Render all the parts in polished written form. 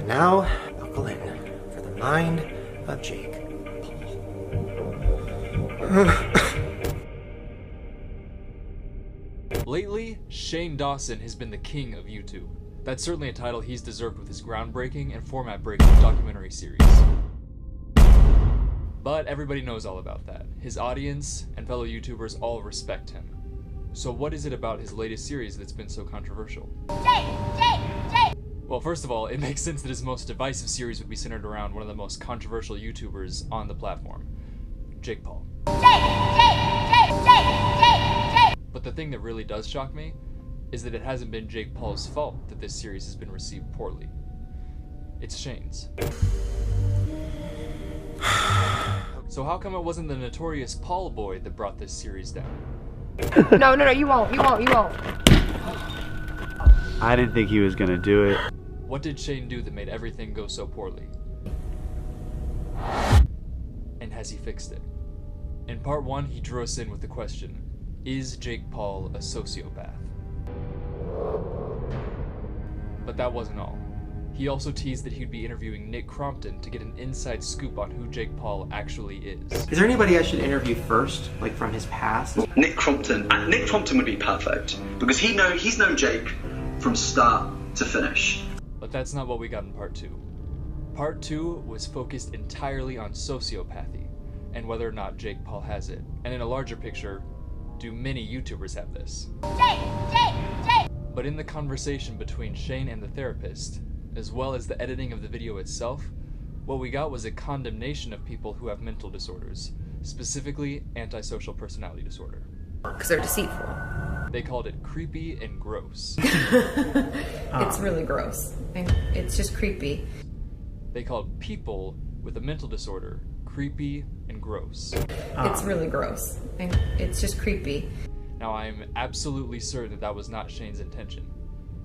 And now, buckle in for the mind of Jake Paul. Lately, Shane Dawson has been the king of YouTube. That's certainly a title he's deserved with his groundbreaking and format-breaking documentary series. But everybody knows all about that. His audience and fellow YouTubers all respect him. So what is it about his latest series that's been so controversial? Jake! Well, first of all, it makes sense that his most divisive series would be centered around one of the most controversial YouTubers on the platform, Jake Paul. Jake! But the thing that really does shock me is that it hasn't been Jake Paul's fault that this series has been received poorly. It's Shane's. So how come it wasn't the notorious Paul boy that brought this series down? No, you won't. I didn't think he was gonna do it. What did Shane do that made everything go so poorly? And has he fixed it? In part 1, he drew us in with the question, is Jake Paul a sociopath? But that wasn't all. He also teased that he'd be interviewing Nick Crompton to get an inside scoop on who Jake Paul actually is. Is there anybody I should interview first, like from his past? Nick Crompton. Nick Crompton would be perfect because he's known Jake from start to finish. But that's not what we got in part 2. Part 2 was focused entirely on sociopathy and whether or not Jake Paul has it. And in a larger picture, do many YouTubers have this? Jake! But in the conversation between Shane and the therapist, as well as the editing of the video itself, what we got was a condemnation of people who have mental disorders, specifically antisocial personality disorder. Because they're deceitful. They called it creepy and gross. It's really gross. It's just creepy. They called people with a mental disorder creepy and gross. It's really gross. It's just creepy. Now I'm absolutely certain that was not Shane's intention.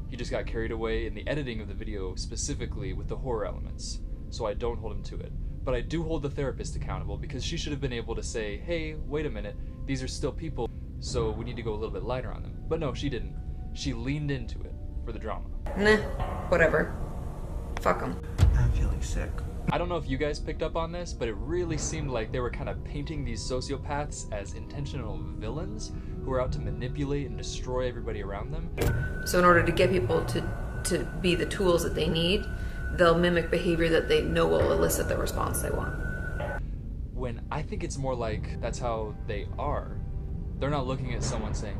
He just got carried away in the editing of the video, specifically with the horror elements, so I don't hold him to it. But I do hold the therapist accountable because she should have been able to say, hey, wait a minute, these are still people, so we need to go a little bit lighter on them. But no, she didn't. She leaned into it for the drama. Nah, whatever. Fuck them. I'm feeling sick. I don't know if you guys picked up on this, but it really seemed like they were kind of painting these sociopaths as intentional villains who are out to manipulate and destroy everybody around them. So in order to get people to be the tools that they need, they'll mimic behavior that they know will elicit the response they want. When I think it's more like that's how they are. They're not looking at someone saying,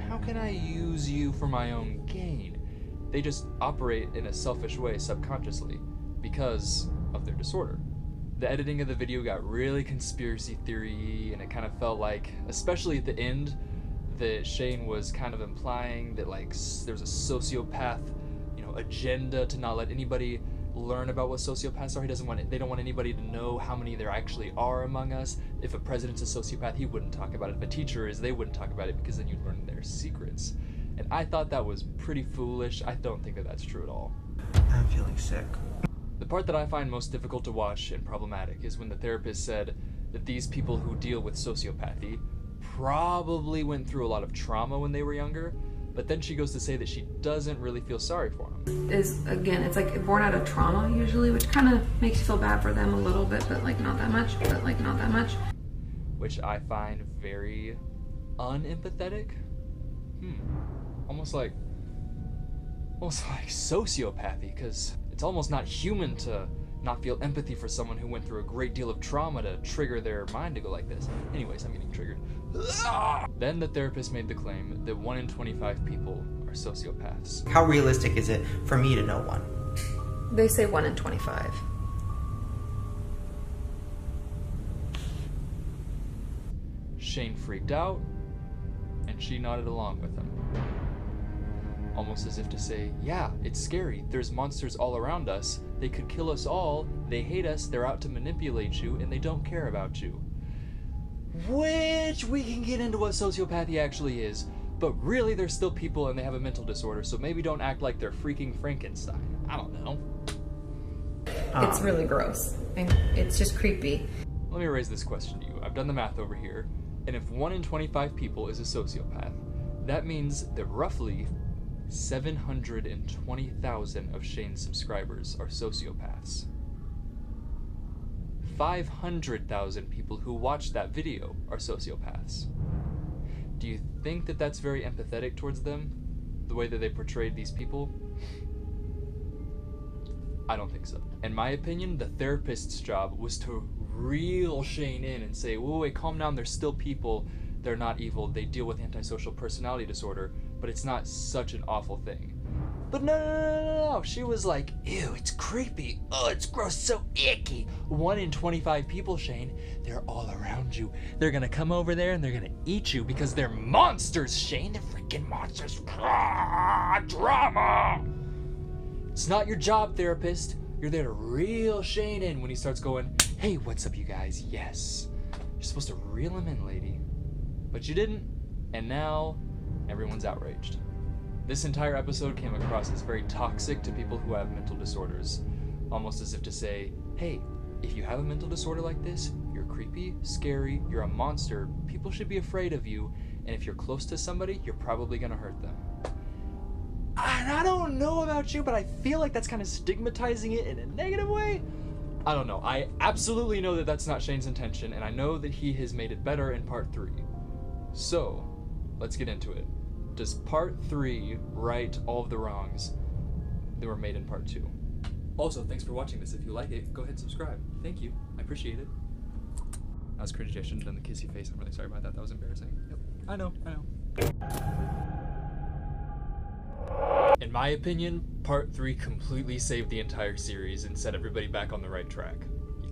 how can I use you for my own gain? They just operate in a selfish way subconsciously because of their disorder. The editing of the video got really conspiracy theory, and it kind of felt like, especially at the end, that Shane was kind of implying that like there's a sociopath, agenda to not let anybody learn about what sociopaths are. They don't want anybody to know how many there actually are among us. If a president's a sociopath, he wouldn't talk about it. If a teacher is, they wouldn't talk about it because then you'd learn their secrets. And I thought that was pretty foolish. I don't think that that's true at all. I'm feeling sick. The part that I find most difficult to watch and problematic is when the therapist said that these people who deal with sociopathy probably went through a lot of trauma when they were younger, but then she goes to say that she doesn't really feel sorry for them. It's like born out of trauma usually, which kind of makes you feel bad for them a little bit, but like not that much, Which I find very unempathetic. Almost like sociopathy, because it's almost not human to not feel empathy for someone who went through a great deal of trauma to trigger their mind to go like this. Anyways, I'm getting triggered. Then the therapist made the claim that 1 in 25 people are sociopaths. How realistic is it for me to know one? They say 1 in 25. Shane freaked out, and she nodded along with him. Almost as if to say, yeah, it's scary. There's monsters all around us. They could kill us all. They hate us. They're out to manipulate you, and they don't care about you. Which we can get into what sociopathy actually is, but really they're still people and they have a mental disorder, so maybe don't act like they're freaking Frankenstein. I don't know. It's really gross. It's just creepy. Let me raise this question to you. I've done the math over here, and if 1 in 25 people is a sociopath, that means that roughly 720,000 of Shane's subscribers are sociopaths. 500,000 people who watched that video are sociopaths. Do you think that that's very empathetic towards them? The way that they portrayed these people? I don't think so. In my opinion, the therapist's job was to reel Shane in and say, whoa, wait, calm down, they're still people, they're not evil, they deal with antisocial personality disorder, but it's not such an awful thing. But no, she was like, ew, it's creepy, oh, it's gross, so icky. 1 in 25 people, Shane, they're all around you. They're gonna come over there and they're gonna eat you because they're monsters, Shane, they're freaking monsters. Drama! It's not your job, therapist. You're there to reel Shane in when he starts going, hey, what's up, you guys? Yes. You're supposed to reel him in, lady. But you didn't, and now everyone's outraged. This entire episode came across as very toxic to people who have mental disorders. Almost as if to say, hey, if you have a mental disorder like this, you're creepy, scary, you're a monster, people should be afraid of you, and if you're close to somebody, you're probably gonna hurt them. And I don't know about you, but I feel like that's kind of stigmatizing it in a negative way. I don't know. I absolutely know that that's not Shane's intention, and I know that he has made it better in part 3. So, let's get into it. Does part 3 right all of the wrongs that were made in part 2? Also, thanks for watching this. If you like it, go ahead and subscribe. Thank you. I appreciate it. That was cringy. I shouldn't have done the kissy face. I'm really sorry about that. That was embarrassing. Yep. I know. In my opinion, part 3 completely saved the entire series and set everybody back on the right track.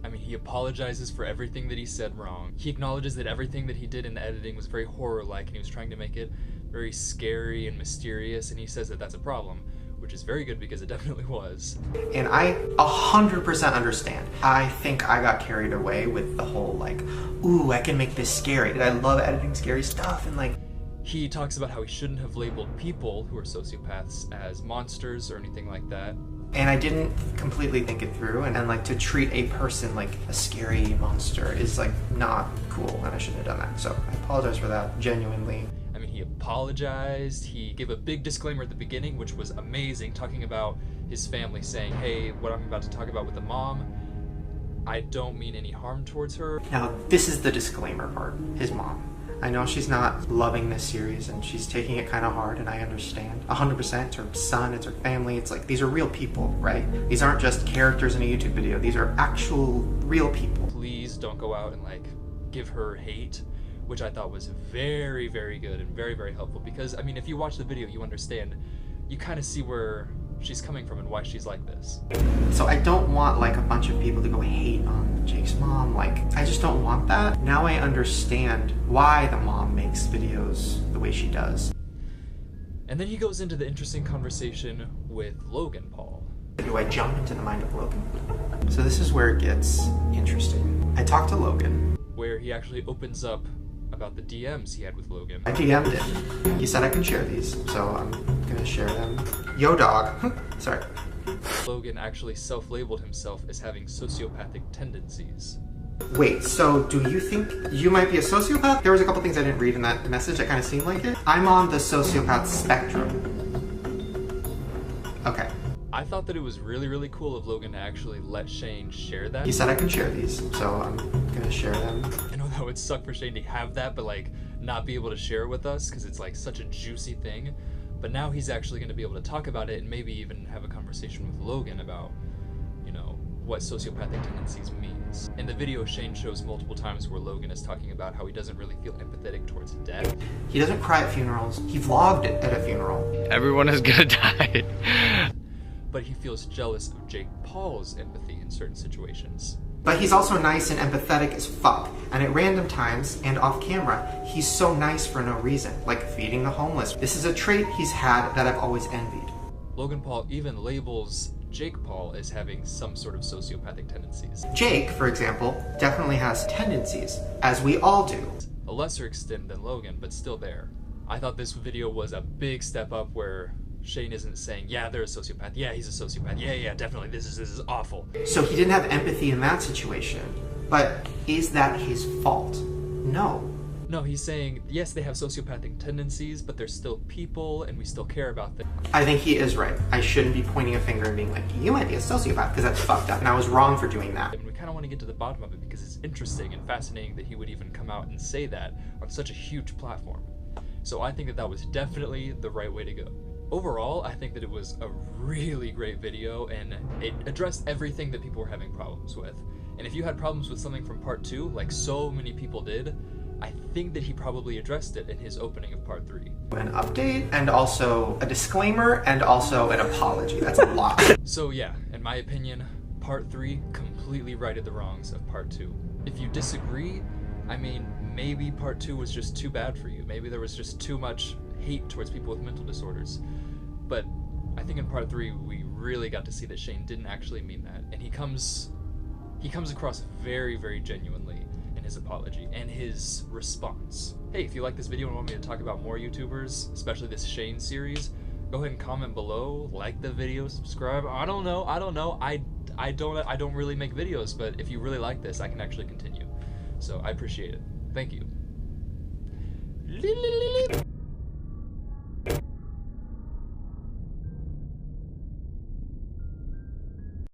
I mean, he apologizes for everything that he said wrong. He acknowledges that everything that he did in the editing was very horror-like, and he was trying to make it very scary and mysterious, and he says that that's a problem, which is very good because it definitely was. And I 100% understand. I think I got carried away with the whole, like, ooh, I can make this scary. I love editing scary stuff, and like... He talks about how he shouldn't have labeled people who are sociopaths as monsters or anything like that. And I didn't completely think it through, and like to treat a person like a scary monster is like not cool, and I shouldn't have done that. So I apologize for that, genuinely. I mean, he apologized, he gave a big disclaimer at the beginning, which was amazing, talking about his family, saying, hey, what I'm about to talk about with the mom, I don't mean any harm towards her. Now, this is the disclaimer part, his mom. I know she's not loving this series and she's taking it kind of hard, and I understand. 100%, it's her son, it's her family, it's like, these are real people, right? These aren't just characters in a YouTube video, these are actual real people. Please don't go out and like give her hate, which I thought was very, very good and very, very helpful, because I mean, if you watch the video, you understand, you kind of see where she's coming from and why she's like this. So I don't want like a bunch of people to go hate on Jake's mom. Like, I just don't want that. Now I understand why the mom makes videos the way she does. And then he goes into the interesting conversation with Logan Paul. Do I jump into the mind of Logan? So this is where it gets interesting. I talked to Logan. Where he actually opens up about the DMs he had with Logan. I DM'd him. He said I can share these, so I'm gonna share them. Yo, dog. Sorry. Logan actually self-labeled himself as having sociopathic tendencies. Wait, so do you think you might be a sociopath? There was a couple things I didn't read in that message that kind of seemed like it. I'm on the sociopath spectrum. Okay. I thought that it was really, really cool of Logan to actually let Shane share that. He said I can share these, so I'm gonna share them. I know that would suck for Shane to have that, but like not be able to share it with us because it's like such a juicy thing. But now he's actually going to be able to talk about it and maybe even have a conversation with Logan about, you know, what sociopathic tendencies means. In the video, Shane shows multiple times where Logan is talking about how he doesn't really feel empathetic towards death. He doesn't cry at funerals. He vlogged at a funeral. Everyone is gonna die. But he feels jealous of Jake Paul's empathy in certain situations. But he's also nice and empathetic as fuck. And at random times, and off camera, he's so nice for no reason, like feeding the homeless. This is a trait he's had that I've always envied. Logan Paul even labels Jake Paul as having some sort of sociopathic tendencies. Jake, for example, definitely has tendencies, as we all do. A lesser extent than Logan, but still there. I thought this video was a big step up where Shane isn't saying, yeah, they're a sociopath, yeah, he's a sociopath, yeah, definitely, this is awful. So he didn't have empathy in that situation. But is that his fault? No. No, he's saying, yes, they have sociopathic tendencies, but they're still people, and we still care about them. I think he is right. I shouldn't be pointing a finger and being like, you might be a sociopath, because that's fucked up, and I was wrong for doing that. And we kind of want to get to the bottom of it because it's interesting and fascinating that he would even come out and say that on such a huge platform. So I think that that was definitely the right way to go. Overall, I think that it was a really great video, and it addressed everything that people were having problems with. And if you had problems with something from part 2, like so many people did, I think that he probably addressed it in his opening of part 3. An update, and also a disclaimer, and also an apology. That's a lot. So yeah, in my opinion, part 3 completely righted the wrongs of part 2. If you disagree, I mean, maybe part 2 was just too bad for you. Maybe there was just too much hate towards people with mental disorders. But I think in part 3, we really got to see that Shane didn't actually mean that. And he comes across very, very genuinely in his apology and his response. Hey, if you like this video and want me to talk about more YouTubers, especially this Shane series, go ahead and comment below, like the video, subscribe. I don't know. I don't really make videos, but if you really like this, I can actually continue. So I appreciate it. Thank you.